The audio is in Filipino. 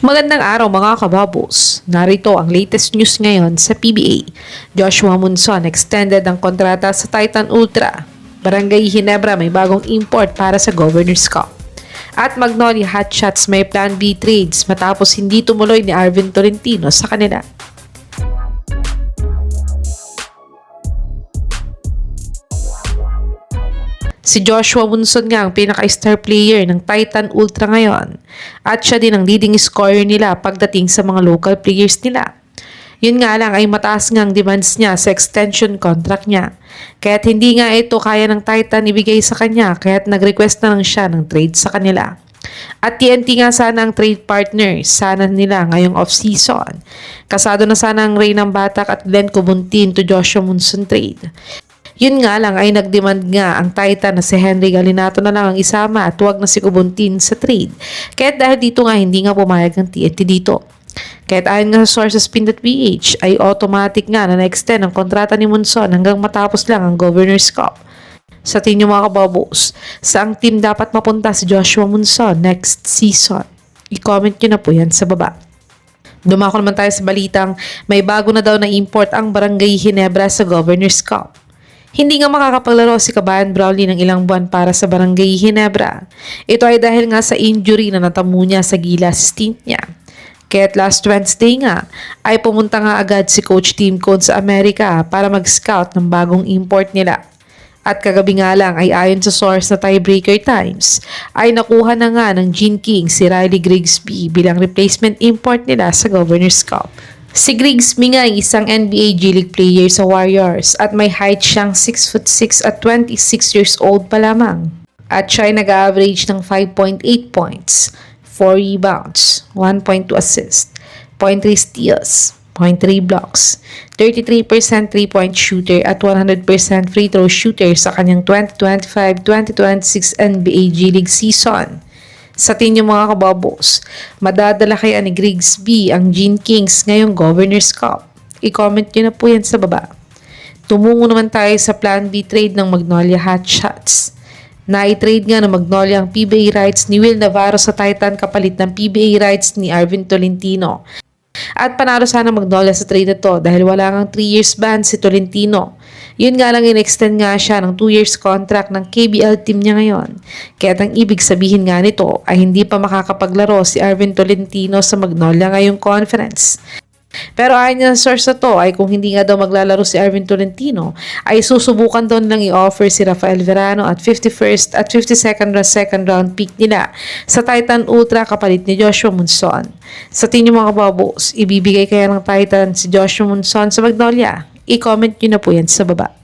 Magandang araw mga kababos. Narito ang latest news ngayon sa PBA. Joshua Monson extended ang kontrata sa Titan Ultra. Barangay Ginebra may bagong import para sa Governor's Cup. At Magnolia Hotshots may Plan B trades matapos hindi tumuloy ni Arvin Tolentino sa kanila. Si Joshua Monson nga ang pinaka-star player ng Titan Ultra ngayon at siya din ang leading scorer nila pagdating sa mga local players nila. Yun nga lang ay mataas nga ang demands niya sa extension contract niya. Kaya't hindi nga ito kaya ng Titan ibigay sa kanya kaya't nag-request na lang siya ng trade sa kanila. At TNT nga sana ang trade partner sana nila ngayong off-season. Kasado na sana ang Ray ng Batak at Glenn Cobuntin to Joshua Monson trade. Yun nga lang ay nagdemand nga ang Titan na si Henry Galinato na lang ang isama at huwag na si Cobuntin sa trade. Kaya't dahil dito nga hindi nga pumayag ang TNT dito. Kaya't ayon nga sa sources PH ay automatic nga na na-extend ang kontrata ni Monson hanggang matapos lang ang Governor's Cup. Sa tingin mga kababos, saang team dapat mapunta si Joshua Monson next season? I-comment nyo na po yan sa baba. Dumako naman tayo sa balitang may bago na daw na import ang Barangay Ginebra sa Governor's Cup. Hindi nga makakapaglaro si Kabayan Brownlee ng ilang buwan para sa Barangay Ginebra. Ito ay dahil nga sa injury na natamo niya sa Gilas stint niya. Kaya't last Wednesday nga ay pumunta nga agad si Coach Tim Cone sa Amerika para mag-scout ng bagong import nila. At kagabi nga lang ay ayon sa source na Tiebreaker Times ay nakuha na nga ng Gene King si Riley Grigsby bilang replacement import nila sa Governor's Cup. Si Grigsby nga ay isang NBA G League player sa Warriors at may height siyang 6'6" at 26 years old pa lamang. At siya ay nag-average ng 5.8 points, 4 rebounds, 1.2 assists, 0.3 steals, 0.3 blocks, 33% 3-point shooter at 100% free throw shooter sa kanyang 2025-2026 NBA G League season. Sa tingin mga kababos, madadala kaya ni Grigsby ang Gene Kings ngayong Governor's Cup? I-comment nyo na po yan sa baba. Tumungo naman tayo sa Plan B trade ng Magnolia Hotshots. Na-trade nga ng Magnolia ang PBA rights ni Will Navarro sa Titan kapalit ng PBA rights ni Arvin Tolentino. At panalo sana Magnolia sa trade na to dahil wala ngang 3 years ban si Tolentino. Yun nga lang in-extend nga siya ng 2 years contract ng KBL team niya ngayon. Kaya ang ibig sabihin nga nito ay hindi pa makakapaglaro si Arvin Tolentino sa Magnolia ngayong conference. Pero ayon sa source na to ay kung hindi nga daw maglalaro si Arvin Tolentino ay susubukan daw nilang i-offer si Rafael Verano at 51st at 52nd second round pick nila sa Titan Ultra kapalit ni Joshua Monson. Sa tingin mga kababos, ibibigay kaya ng Titan si Joshua Monson sa Magnolia? I-comment nyo na po yan sa baba.